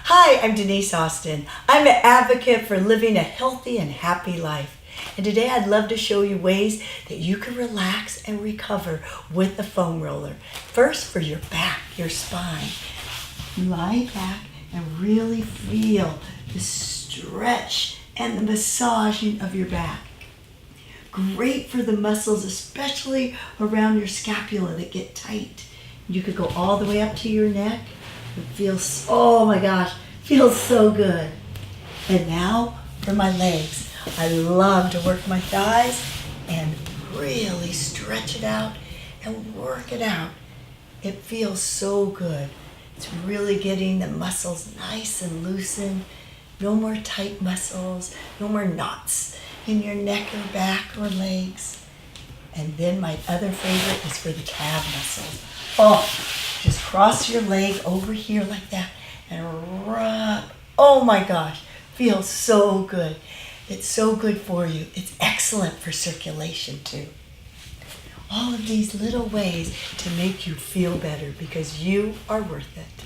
Hi, I'm Denise Austin. I'm an advocate for living a healthy and happy life. And today I'd love to show you ways that you can relax and recover with the foam roller. First, for your back, your spine. Lie back and really feel the stretch and the massaging of your back. Great for the muscles, especially around your scapula that get tight. You could go all the way up to your neck. It feels, oh my gosh, feels so good. And now for my legs. I love to work my thighs and really stretch it out and work it out. It feels so good. It's really getting the muscles nice and loosened. No more tight muscles, no more knots in your neck or back or legs. And then my other favorite is for the calf muscles. Oh, just cross your leg over here like that and rub. Oh my gosh, feels so good. It's so good for you. It's excellent for circulation too. All of these little ways to make you feel better because you are worth it.